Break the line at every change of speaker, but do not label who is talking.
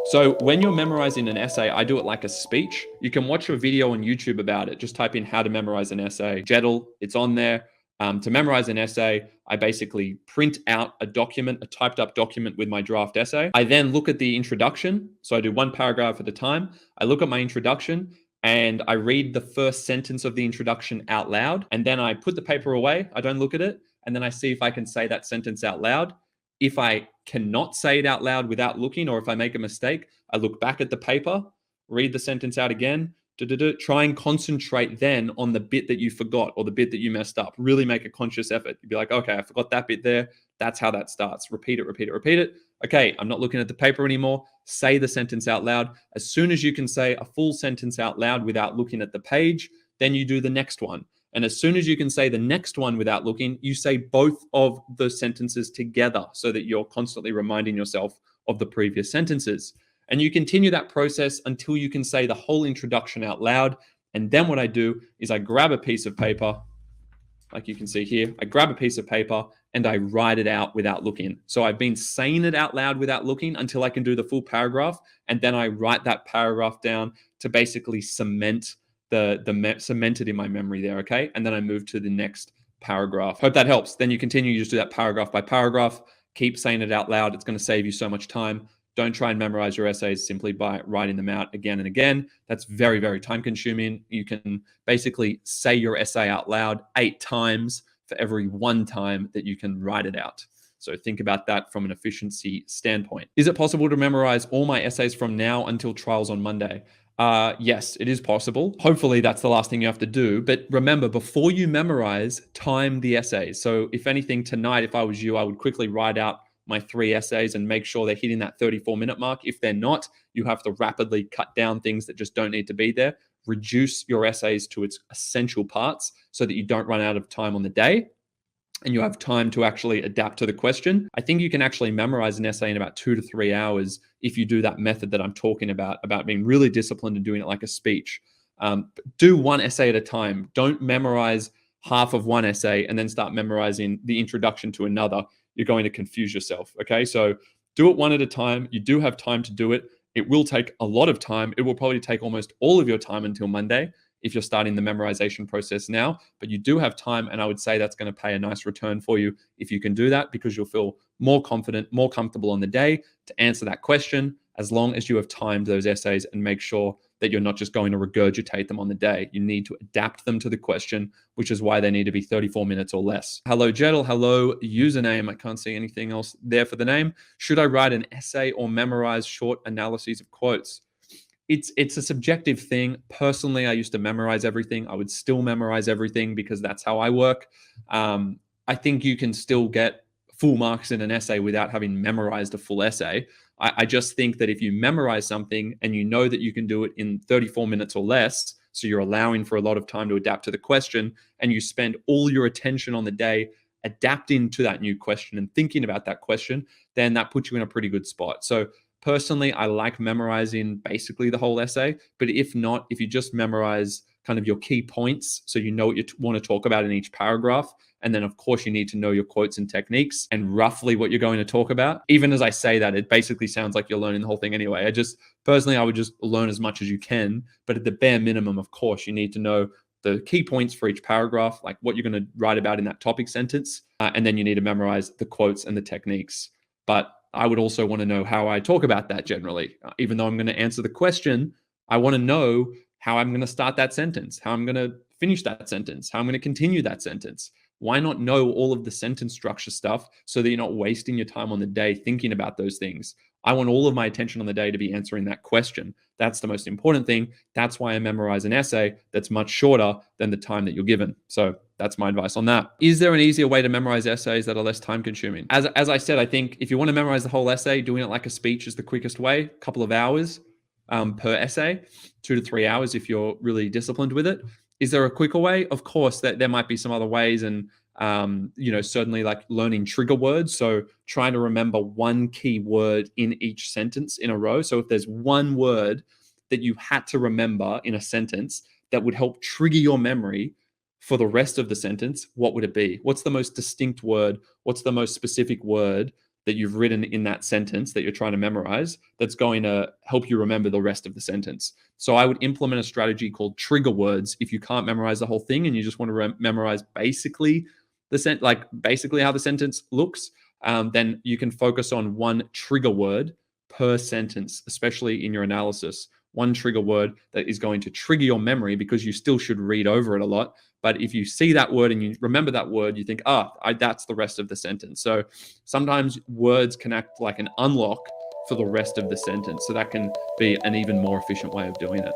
So when you're memorizing an essay, I do it like a speech. You can watch a video on YouTube about it. Just type in how to memorize an essay. Jettle, it's on there. To memorize an essay, I basically print out a document, a typed up document with my draft essay. I then look at the introduction. So I do one paragraph at a time. I look at my introduction and I read the first sentence of the introduction out loud. And then I put the paper away. I don't look at it. And then I see if I can say that sentence out loud. If I cannot say it out loud without looking, or if I make a mistake, I look back at the paper, read the sentence out again, try and concentrate then on the bit that you forgot or the bit that you messed up. Really make a conscious effort. You'd be like, okay, I forgot that bit there. That's how that starts. Repeat it, repeat it, repeat it. Okay, I'm not looking at the paper anymore. Say the sentence out loud. As soon as you can say a full sentence out loud without looking at the page, then you do the next one. And as soon as you can say the next one without looking, you say both of the sentences together so that you're constantly reminding yourself of the previous sentences. And you continue that process until you can say the whole introduction out loud. And then what I do is I grab a piece of paper, like you can see here. I grab a piece of paper and I write it out without looking. So I've been saying it out loud without looking until I can do the full paragraph. And then I write that paragraph down to basically cement it in my memory there, okay? And then I move to the next paragraph. Hope that helps. Then you continue, you just do that paragraph by paragraph. Keep saying it out loud. It's going to save you so much time. Don't try and memorize your essays simply by writing them out again and again. That's very, very time consuming. You can basically say your essay out loud 8 times for every 1 time that you can write it out. So think about that from an efficiency standpoint. Is it possible to memorize all my essays from now until trials on Monday? Yes, it is possible. Hopefully that's the last thing you have to do. But remember, before you memorize, time the essays. So if anything, tonight, if I was you, I would quickly write out my 3 essays and make sure they're hitting that 34-minute mark. If they're not, you have to rapidly cut down things that just don't need to be there. Reduce your essays to its essential parts so that you don't run out of time on the day and you have time to actually adapt to the question. I think you can actually memorize an essay in about 2 to 3 hours if you do that method that I'm talking about being really disciplined and doing it like a speech. Do one essay at a time. Don't memorize half of one essay and then start memorizing the introduction to another. You're going to confuse yourself, okay? So do it one at a time. You do have time to do it. It will take a lot of time. It will probably take almost all of your time until Monday if you're starting the memorization process now, but you do have time, and I would say that's going to pay a nice return for you if you can do that, because you'll feel more confident, more comfortable on the day to answer that question, as long as you have timed those essays and make sure that you're not just going to regurgitate them on the day. You need to adapt them to the question, which is why they need to be 34 minutes or less. Hello, Jettle. Hello, username. I can't see anything else there for the name. Should I write an essay or memorize short analyses of quotes? It's a subjective thing. Personally, I used to memorize everything. I would still memorize everything because that's how I work. I think you can still get full marks in an essay without having memorized a full essay. I just think that if you memorize something and you know that you can do it in 34 minutes or less, so you're allowing for a lot of time to adapt to the question, and you spend all your attention on the day adapting to that new question and thinking about that question, then that puts you in a pretty good spot. So personally, I like memorizing basically the whole essay, but if not, if you just memorize kind of your key points, so you know what you want to talk about in each paragraph, and then of course you need to know your quotes and techniques and roughly what you're going to talk about. Even as I say that, it basically sounds like you're learning the whole thing anyway. I would just learn as much as you can, but at the bare minimum, of course, you need to know the key points for each paragraph, like what you're going to write about in that topic sentence, and then you need to memorize the quotes and the techniques. But I would also want to know how I talk about that generally. Even though I'm going to answer the question, I want to know how I'm going to start that sentence, how I'm going to finish that sentence, how I'm going to continue that sentence. Why not know all of the sentence structure stuff so that you're not wasting your time on the day thinking about those things? I want all of my attention on the day to be answering that question. That's the most important thing. That's why I memorize an essay that's much shorter than the time that you're given. So that's my advice on that. Is there an easier way to memorize essays that are less time consuming? As I said, I think if you want to memorize the whole essay, doing it like a speech is the quickest way. A couple of hours per essay, 2 to 3 hours if you're really disciplined with it. Is there a quicker way? Of course, there might be some other ways, and certainly like learning trigger words. So trying to remember one key word in each sentence in a row. So if there's one word that you had to remember in a sentence that would help trigger your memory for the rest of the sentence, what would it be? What's the most distinct word? What's the most specific word that you've written in that sentence that you're trying to memorize that's going to help you remember the rest of the sentence. So I would implement a strategy called trigger words. If you can't memorize the whole thing and you just want to memorize basically basically how the sentence looks, then you can focus on one trigger word per sentence, especially in your analysis. One trigger word that is going to trigger your memory, because you still should read over it a lot. But if you see that word and you remember that word, you think, that's the rest of the sentence. So sometimes words can act like an unlock for the rest of the sentence. So that can be an even more efficient way of doing it.